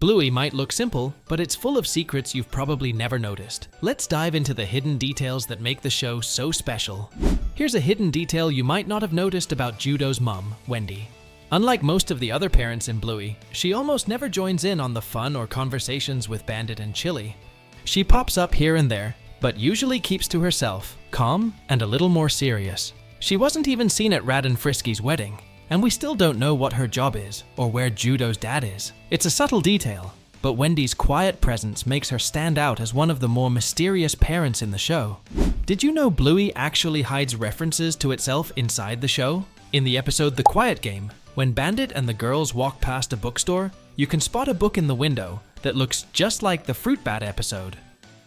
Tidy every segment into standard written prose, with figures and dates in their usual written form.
Bluey might look simple, but it's full of secrets you've probably never noticed. Let's dive into the hidden details that make the show so special. Here's a hidden detail you might not have noticed about Judo's mom, Wendy. Unlike most of the other parents in Bluey, she almost never joins in on the fun or conversations with Bandit and Chili. She pops up here and there, but usually keeps to herself, calm and a little more serious. She wasn't even seen at Rad and Frisky's wedding, and we still don't know what her job is or where Judo's dad is. It's a subtle detail, but Wendy's quiet presence makes her stand out as one of the more mysterious parents in the show. Did you know Bluey actually hides references to itself inside the show? In the episode The Quiet Game, when Bandit and the girls walk past a bookstore, you can spot a book in the window that looks just like the Fruit Bat episode.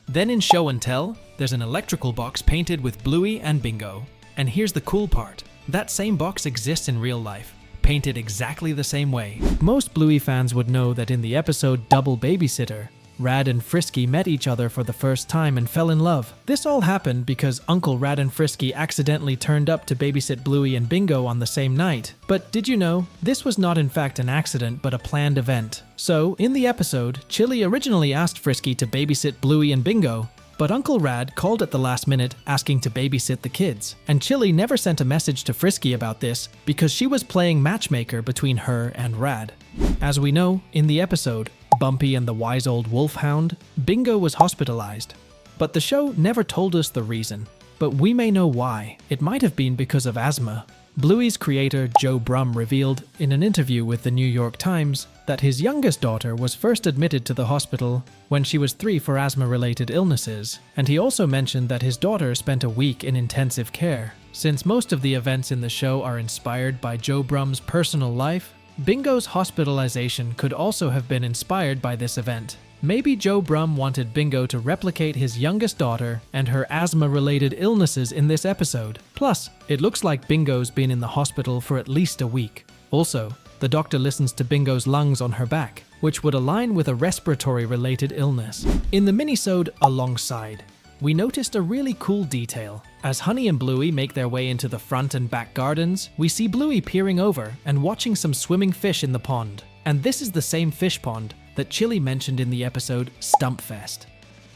Then in Show and Tell, there's an electrical box painted with Bluey and Bingo. And here's the cool part. That same box exists in real life, painted exactly the same way. Most Bluey fans would know that in the episode Double Babysitter, Rad and Frisky met each other for the first time and fell in love. This all happened because Uncle Rad and Frisky accidentally turned up to babysit Bluey and Bingo on the same night. But did you know, this was not in fact an accident but a planned event. So, in the episode, Chili originally asked Frisky to babysit Bluey and Bingo, but Uncle Rad called at the last minute asking to babysit the kids. And Chili never sent a message to Frisky about this because she was playing matchmaker between her and Rad. As we know, in the episode, Bumpy and the Wise Old Wolfhound, Bingo was hospitalized. But the show never told us the reason. But we may know why. It might have been because of asthma. Bluey's creator Joe Brumm revealed in an interview with the New York Times that his youngest daughter was first admitted to the hospital when she was 3 for asthma-related illnesses, and he also mentioned that his daughter spent a week in intensive care. Since most of the events in the show are inspired by Joe Brumm's personal life, Bingo's hospitalization could also have been inspired by this event. Maybe Joe Brumm wanted Bingo to replicate his youngest daughter and her asthma-related illnesses in this episode. Plus, it looks like Bingo's been in the hospital for at least a week. Also, the doctor listens to Bingo's lungs on her back, which would align with a respiratory-related illness. In the minisode Alongside, we noticed a really cool detail. As Honey and Bluey make their way into the front and back gardens, we see Bluey peering over and watching some swimming fish in the pond. And this is the same fish pond that Chili mentioned in the episode Stumpfest.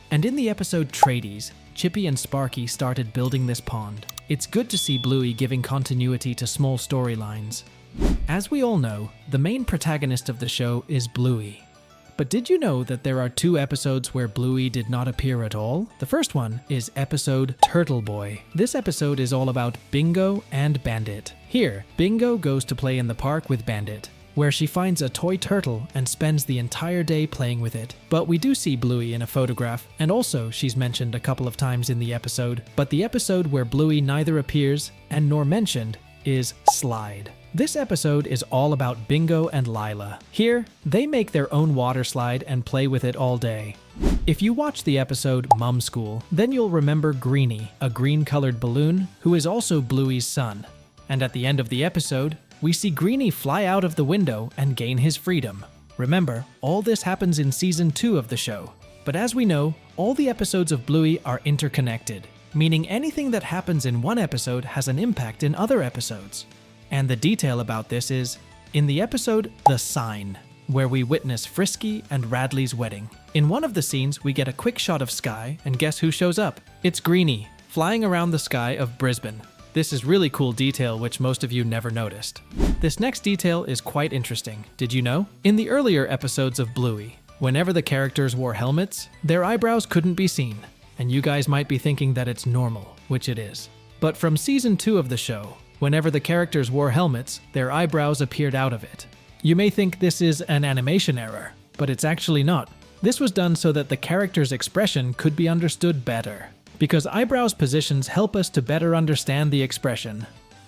And in the episode Tradies, Chippy and Sparky started building this pond. It's good to see Bluey giving continuity to small storylines. As we all know, the main protagonist of the show is Bluey. But did you know that there are 2 episodes where Bluey did not appear at all? The first one is episode Turtle Boy. This episode is all about Bingo and Bandit. Here, Bingo goes to play in the park with Bandit, where she finds a toy turtle and spends the entire day playing with it. But we do see Bluey in a photograph, and also she's mentioned a couple of times in the episode. But the episode where Bluey neither appears and nor mentioned is Slide. This episode is all about Bingo and Lila. Here, they make their own water slide and play with it all day. If you watch the episode Mum School, then you'll remember Greenie, a green-colored balloon who is also Bluey's son. And at the end of the episode, we see Greenie fly out of the window and gain his freedom. Remember, all this happens in season 2 of the show. But as we know, all the episodes of Bluey are interconnected, meaning anything that happens in one episode has an impact in other episodes. And the detail about this is, in the episode The Sign, where we witness Frisky and Radley's wedding. In one of the scenes, we get a quick shot of Sky, and guess who shows up? It's Greenie, flying around the sky of Brisbane. This is really cool detail which most of you never noticed. This next detail is quite interesting. Did you know? In the earlier episodes of Bluey, whenever the characters wore helmets, their eyebrows couldn't be seen. And you guys might be thinking that it's normal, which it is. But from season 2 of the show, whenever the characters wore helmets, their eyebrows appeared out of it. You may think this is an animation error, but it's actually not. This was done so that the character's expression could be understood better, because eyebrows positions help us to better understand the expression.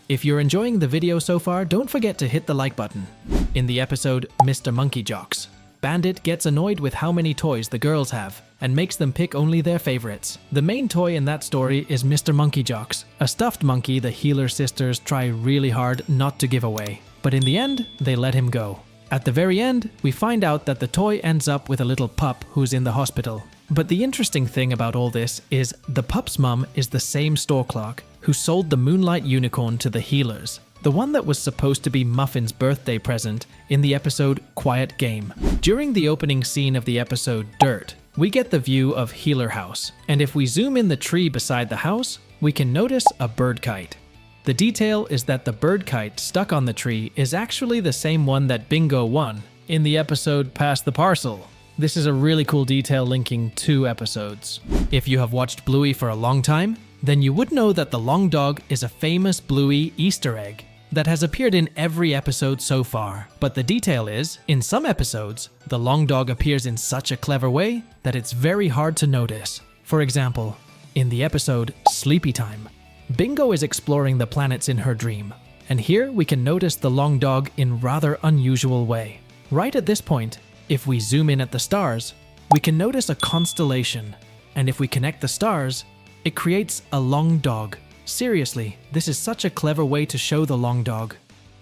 If you're enjoying the video so far, don't forget to hit the like button. In the episode Mr. Monkey Jocks, Bandit gets annoyed with how many toys the girls have and makes them pick only their favorites. The main toy in that story is Mr. Monkey Jocks, a stuffed monkey the Healer sisters try really hard not to give away. But in the end, they let him go. At the very end, we find out that the toy ends up with a little pup who's in the hospital. But the interesting thing about all this is the pup's mum is the same store clerk who sold the Moonlight Unicorn to the Healers. the one that was supposed to be Muffin's birthday present in the episode Quiet Game. During the opening scene of the episode Dirt, we get the view of Healer House, and if we zoom in the tree beside the house, we can notice a bird kite. The detail is that the bird kite stuck on the tree is actually the same one that Bingo won in the episode Pass the Parcel. This is a really cool detail linking 2 episodes. If you have watched Bluey for a long time, then you would know that the long dog is a famous Bluey Easter egg that has appeared in every episode so far. But the detail is, in some episodes, the long dog appears in such a clever way that it's very hard to notice. For example, in the episode Sleepy Time, Bingo is exploring the planets in her dream, and here we can notice the long dog in rather unusual way. Right at this point, if we zoom in at the stars, we can notice a constellation, and if we connect the stars, it creates a long dog. Seriously, this is such a clever way to show the long dog.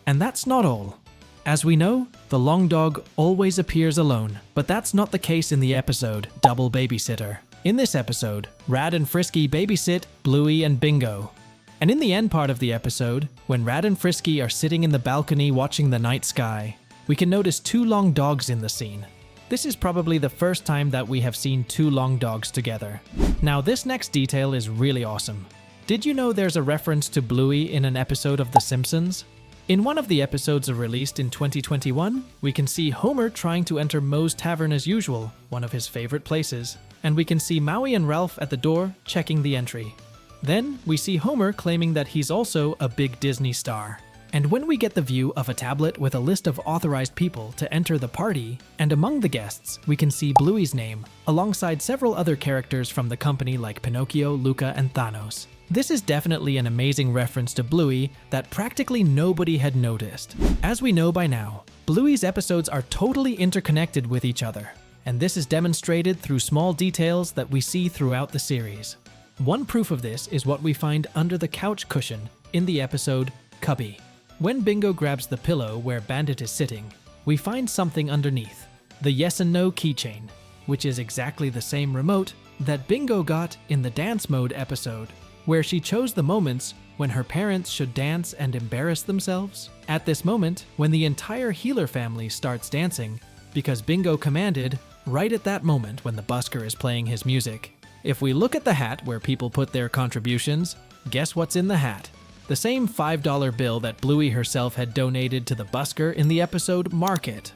And that's not all. As we know, the long dog always appears alone, but that's not the case in the episode Double Babysitter. In this episode, Rad and Frisky babysit Bluey and Bingo. And in the end part of the episode, when Rad and Frisky are sitting in the balcony watching the night sky, we can notice 2 long dogs in the scene. This is probably the first time that we have seen 2 long dogs together. Now this next detail is really awesome. Did you know there's a reference to Bluey in an episode of The Simpsons? In one of the episodes released in 2021, we can see Homer trying to enter Moe's Tavern as usual, one of his favorite places, and we can see Maui and Ralph at the door checking the entry. Then we see Homer claiming that he's also a big Disney star. And when we get the view of a tablet with a list of authorized people to enter the party, and among the guests, we can see Bluey's name, alongside several other characters from the company like Pinocchio, Luca, and Thanos. This is definitely an amazing reference to Bluey that practically nobody had noticed. As we know by now, Bluey's episodes are totally interconnected with each other, and this is demonstrated through small details that we see throughout the series. One proof of this is what we find under the couch cushion in the episode Cubby. When Bingo grabs the pillow where Bandit is sitting, we find something underneath, the Yes and No keychain, which is exactly the same remote that Bingo got in the Dance Mode episode, where she chose the moments when her parents should dance and embarrass themselves. At this moment, when the entire Healer family starts dancing, because Bingo commanded right at that moment when the busker is playing his music. If we look at the hat where people put their contributions, guess what's in the hat? The same $5 bill that Bluey herself had donated to the busker in the episode Market.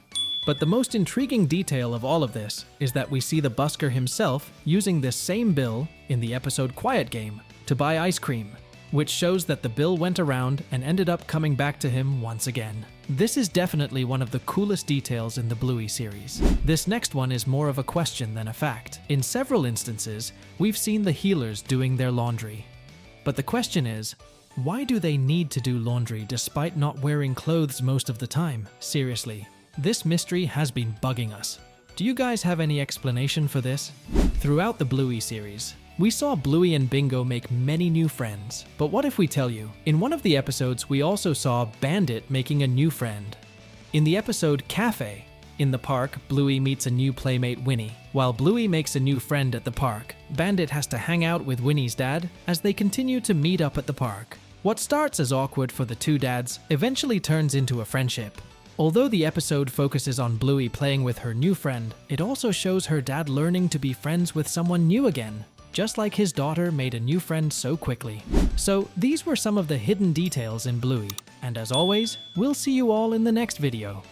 But the most intriguing detail of all of this is that we see the busker himself using this same bill in the episode Quiet Game to buy ice cream, which shows that the bill went around and ended up coming back to him once again. This is definitely one of the coolest details in the Bluey series. This next one is more of a question than a fact. In several instances, we've seen the healers doing their laundry. But the question is, why do they need to do laundry despite not wearing clothes most of the time? Seriously, this mystery has been bugging us. Do you guys have any explanation for this? Throughout the Bluey series, we saw Bluey and Bingo make many new friends. But what if we tell you, in one of the episodes we also saw Bandit making a new friend. In the episode Cafe, in the park, Bluey meets a new playmate, Winnie. While Bluey makes a new friend at the park, Bandit has to hang out with Winnie's dad as they continue to meet up at the park. What starts as awkward for the 2 dads eventually turns into a friendship. Although the episode focuses on Bluey playing with her new friend, it also shows her dad learning to be friends with someone new again, just like his daughter made a new friend so quickly. So these were some of the hidden details in Bluey, and as always, we'll see you all in the next video.